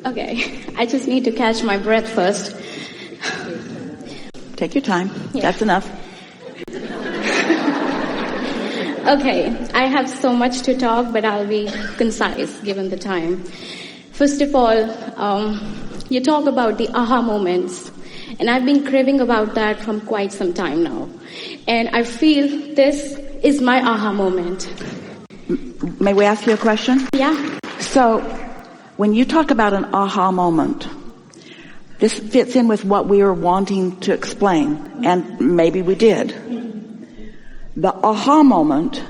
Okay, I just need to catch my breath first. Take your time. Yeah. That's enough. Okay, I have so much to talk, but I'll be concise given the time. First of all, you talk about the aha moments, and I've been craving about that from quite some time now. And I feel this is my aha moment. May we ask you a question? Yeah. So, when you talk about an aha moment, this fits in with what we were wanting to explain, and maybe we did. The aha moment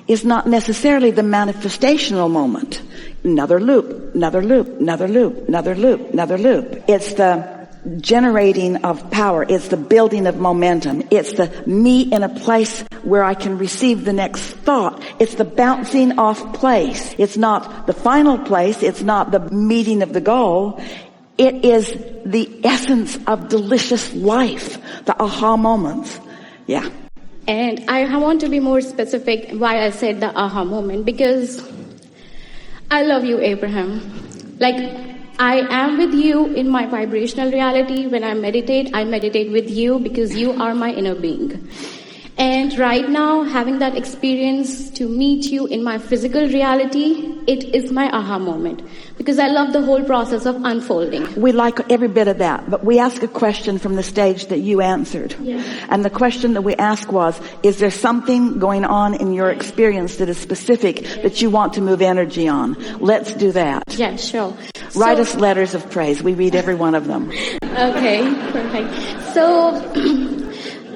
is not necessarily the manifestational moment. Another loop, another loop, another loop, another loop, another loop. It's the generating of power. It's the building of momentum. It's the me in a place where I can receive the next thought. It's the bouncing off place. It's not the final place. It's not the meeting of the goal. It is the essence of delicious life. The aha moments. Yeah. And I want to be more specific why I said the aha moment, because I love you, Abraham. Like, I am with you in my vibrational reality. When I meditate with you because you are my inner being. And right now, having that experience to meet you in my physical reality, it is my aha moment. Because I love the whole process of unfolding. We like every bit of that, but we ask a question from the stage that you answered. Yeah. And the question that we asked was, is there something going on in your experience that is specific that you want to move energy on? Let's do that. Yeah, sure. Write us letters of praise. We read every one of them. Okay, perfect. So,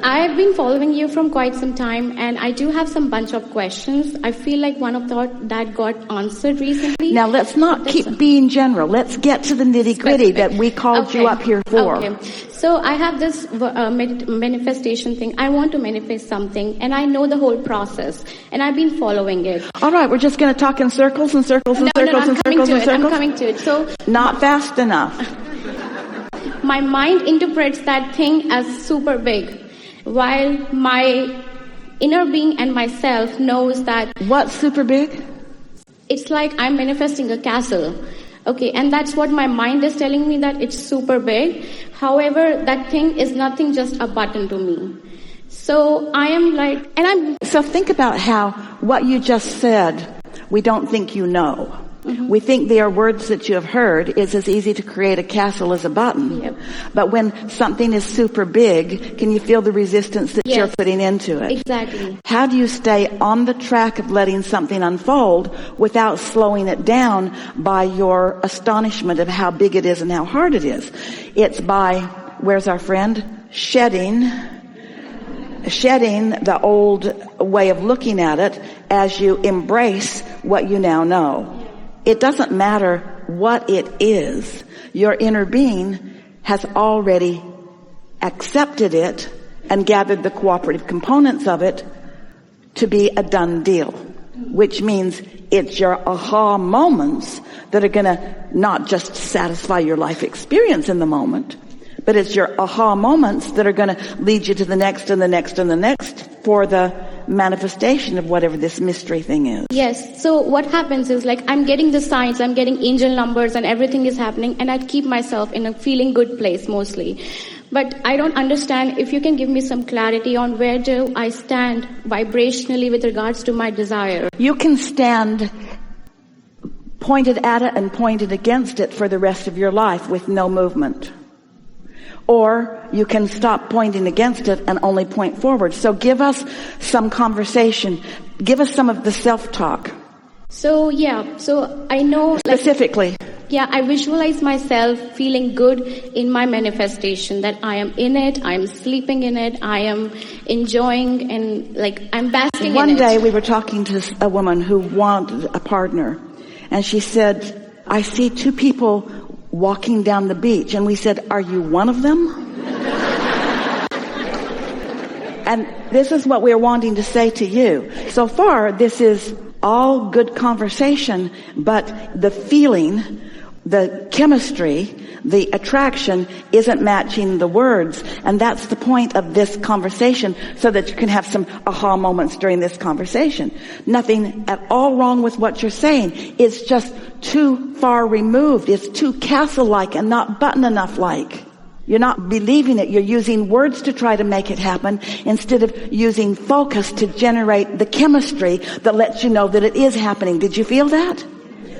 I've been following you from quite some time, and I do have some bunch of questions. I feel like one of that got answered recently. Now let's not keep being general. Let's get to the nitty-gritty that we called you up here for. Okay. So I have this manifestation thing. I want to manifest something, and I know the whole process, and I've been following it. All right, we're just going to talk in circles and circles and circles and circles and circles. I'm coming to it. So not fast enough. My mind interprets that thing as super big, while my inner being and myself knows that... What's super big? It's like I'm manifesting a castle. Okay, and that's what my mind is telling me, that it's super big. However, that thing is nothing, just a button to me. So I am like... So think about how what you just said, we don't think you know. Mm-hmm. We think they are words that you have heard. It's as easy to create a castle as a button. Yep. But when something is super big, can you feel the resistance that you're putting into it? Exactly. How do you stay on the track of letting something unfold without slowing it down by your astonishment of how big it is and how hard it is? It's by, where's our friend? Shedding the old way of looking at it as you embrace what you now know. It doesn't matter what it is. Your inner being has already accepted it and gathered the cooperative components of it to be a done deal, which means it's your aha moments that are going to not just satisfy your life experience in the moment, but it's your aha moments that are going to lead you to the next and the next and the next for the manifestation of whatever this mystery thing is. Yes. So what happens is, like, I'm getting the signs, I'm getting angel numbers, and everything is happening, and I keep myself in a feeling good place mostly. But I don't understand if you can give me some clarity on where do I stand vibrationally with regards to my desire. You can stand pointed at it and pointed against it for the rest of your life with no movement. Or you can stop pointing against it and only point forward. So give us some conversation. Give us some of the self-talk. So I know... Specifically. I visualize myself feeling good in my manifestation, that I am in it, I am sleeping in it, I am enjoying, and I'm basking in it. One day we were talking to a woman who wanted a partner, and she said, I see two people walking down the beach. And we said, are you one of them? And this is what we're wanting to say to you. So far, this is all good conversation, but the feeling the chemistry, the attraction isn't matching the words. And that's the point of this conversation, so that you can have some aha moments during this conversation. Nothing at all wrong with what you're saying. It's just too far removed. It's too castle-like and not button enough-like. You're not believing it. You're using words to try to make it happen instead of using focus to generate the chemistry that lets you know that it is happening. Did you feel that?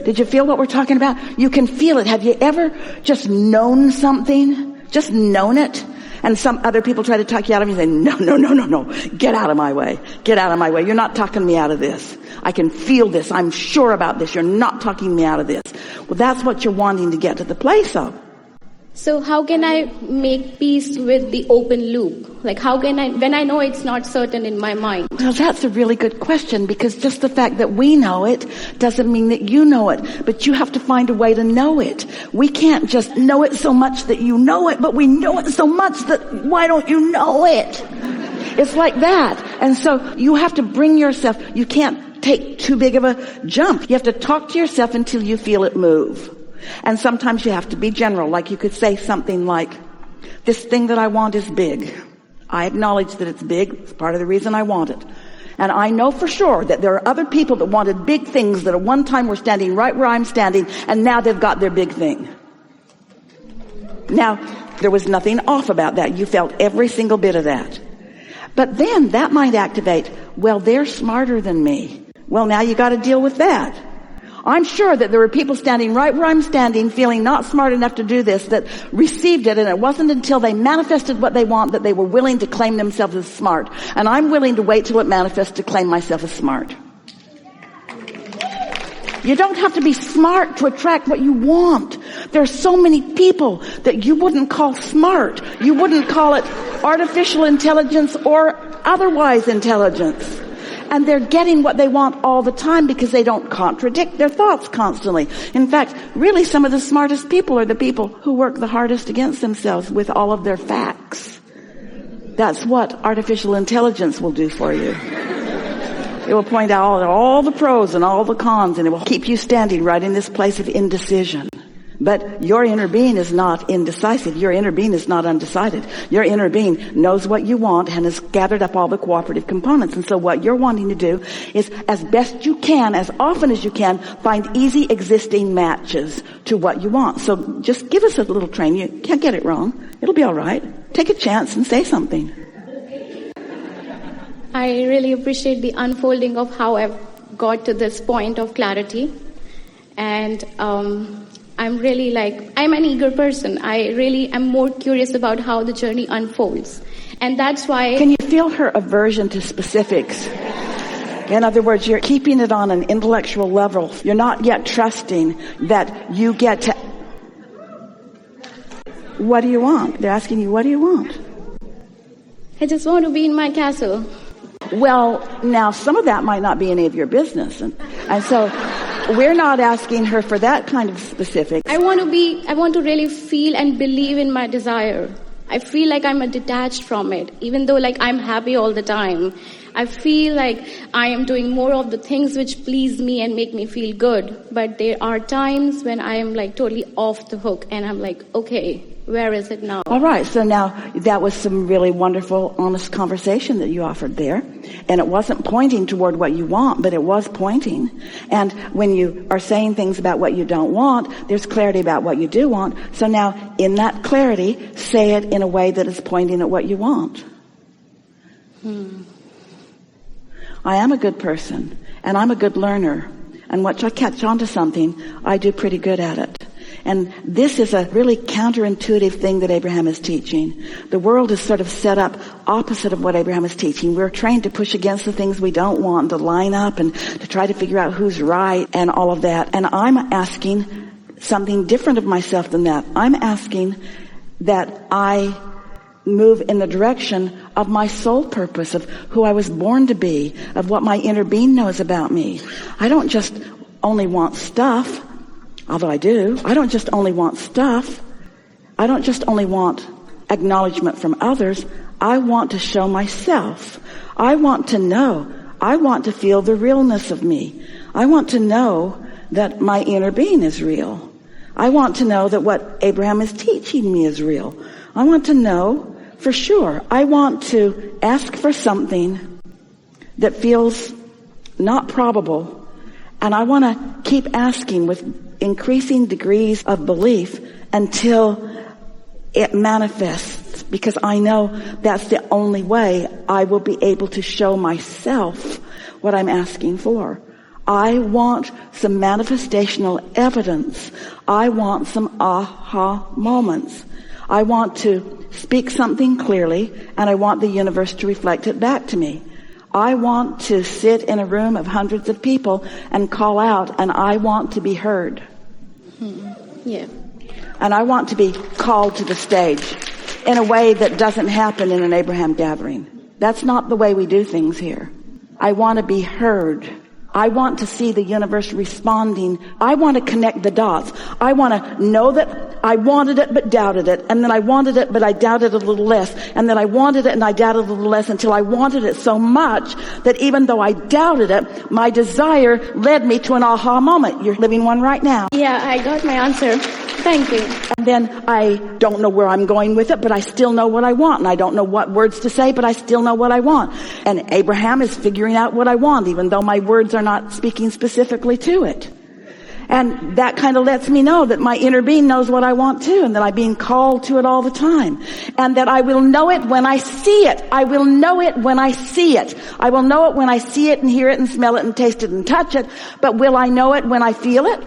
Did you feel what we're talking about? You can feel it. Have you ever just known something? Just known it? And some other people try to talk you out of it and say, no. Get out of my way. Get out of my way. You're not talking me out of this. I can feel this. I'm sure about this. You're not talking me out of this. Well, that's what you're wanting to get to the place of. So how can I make peace with the open loop? Like how can I, when I know it's not certain in my mind? Well, that's a really good question, because just the fact that we know it doesn't mean that you know it. But you have to find a way to know it. We can't just know it so much that you know it, but we know it so much that why don't you know it? It's like that. And so you have to bring yourself, you can't take too big of a jump. You have to talk to yourself until you feel it move. And sometimes you have to be general, like you could say something like, this thing that I want is big. I acknowledge that it's big. It's part of the reason I want it. And I know for sure that there are other people that wanted big things that at one time were standing right where I'm standing, and now they've got their big thing. Now, there was nothing off about that. You felt every single bit of that. But then that might activate, well, they're smarter than me. Well, now you got to deal with that. I'm sure that there were people standing right where I'm standing, feeling not smart enough to do this, that received it, and it wasn't until they manifested what they want that they were willing to claim themselves as smart. And I'm willing to wait till it manifests to claim myself as smart. You don't have to be smart to attract what you want. There's so many people that you wouldn't call smart. You wouldn't call it artificial intelligence or otherwise intelligence. And they're getting what they want all the time because they don't contradict their thoughts constantly. In fact, really some of the smartest people are the people who work the hardest against themselves with all of their facts. That's what artificial intelligence will do for you. It will point out all the pros and all the cons, and it will keep you standing right in this place of indecision. But your inner being is not indecisive. Your inner being is not undecided. Your inner being knows what you want and has gathered up all the cooperative components. And so what you're wanting to do is, as best you can, as often as you can, find easy existing matches to what you want. So just give us a little training. You can't get it wrong. It'll be all right. Take a chance and say something. I really appreciate the unfolding of how I've got to this point of clarity. And I'm really I'm an eager person. I really am more curious about how the journey unfolds. And that's why... Can you feel her aversion to specifics? In other words, you're keeping it on an intellectual level. You're not yet trusting that you get to... What do you want? They're asking you, what do you want? I just want to be in my castle. Well, now some of that might not be any of your business. And so... we're not asking her for that kind of specifics. I want to really feel and believe in my desire. I feel like I'm detached from it, even though I'm happy all the time. I feel like I am doing more of the things which please me and make me feel good. But there are times when I am totally off the hook, and I'm okay, where is it now? All right, so now that was some really wonderful, honest conversation that you offered there. And it wasn't pointing toward what you want, but it was pointing. And when you are saying things about what you don't want, there's clarity about what you do want. So now, in that clarity, say it in a way that is pointing at what you want. I am a good person, and I'm a good learner. And once I catch on to something, I do pretty good at it. And this is a really counterintuitive thing that Abraham is teaching. The world is sort of set up opposite of what Abraham is teaching. We're trained to push against the things we don't want, to line up and to try to figure out who's right and all of that. And I'm asking something different of myself than that. I'm asking that I move in the direction of my soul purpose, of who I was born to be, of what my inner being knows about me. I don't just only want stuff. Although I do. I don't just only want stuff. I don't just only want acknowledgement from others. I want to show myself. I want to know. I want to feel the realness of me. I want to know that my inner being is real. I want to know that what Abraham is teaching me is real. I want to know for sure. I want to ask for something that feels not probable, and I want to keep asking with increasing degrees of belief until it manifests, because I know that's the only way I will be able to show myself what I'm asking for. I want some manifestational evidence. I want some aha moments. I want to speak something clearly, and I want the universe to reflect it back to me. I want to sit in a room of hundreds of people and call out, and I want to be heard. Yeah. And I want to be called to the stage in a way that doesn't happen in an Abraham gathering. That's not the way we do things here. I want to be heard. I want to see the universe responding. I want to connect the dots. I want to know that I wanted it but doubted it. And then I wanted it but I doubted it a little less. And then I wanted it and I doubted it a little less until I wanted it so much that even though I doubted it, my desire led me to an aha moment. You're living one right now. Yeah, I got my answer. Thank you. And then I don't know where I'm going with it, but I still know what I want. And I don't know what words to say, but I still know what I want. And Abraham is figuring out what I want, even though my words are not speaking specifically to it. And that kind of lets me know that my inner being knows what I want too, and that I'm being called to it all the time. And that I will know it when I see it. I will know it when I see it. I will know it when I see it and hear it and smell it and taste it and touch it. But will I know it when I feel it?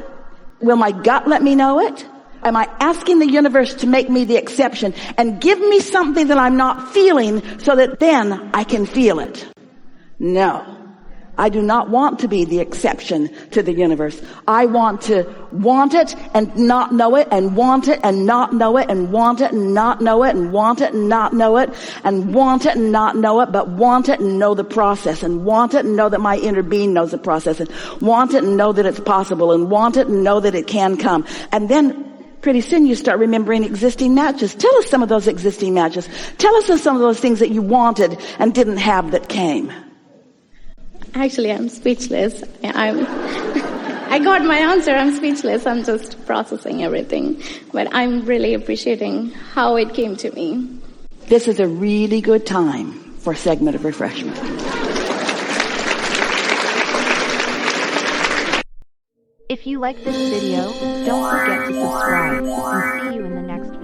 Will my gut let me know it? Am I asking the universe to make me the exception and give me something that I'm not feeling so that then I can feel it? No. I do not want to be the exception to the universe. I want to want it and not know it, and want it and not know it, and want it and not know it, and want it and not know it, and want it and not know it, but want it and know the process, and want it and know that my inner being knows the process, and want it and know that it's possible, and want it and know that it can come. And then pretty soon you start remembering existing matches. Tell us some of those existing matches. Tell us of some of those things that you wanted and didn't have that came. Actually, I'm speechless. I got my answer. I'm speechless. I'm just processing everything. But I'm really appreciating how it came to me. This is a really good time for a segment of refreshment. If you like this video, don't forget to subscribe, and see you in the next video.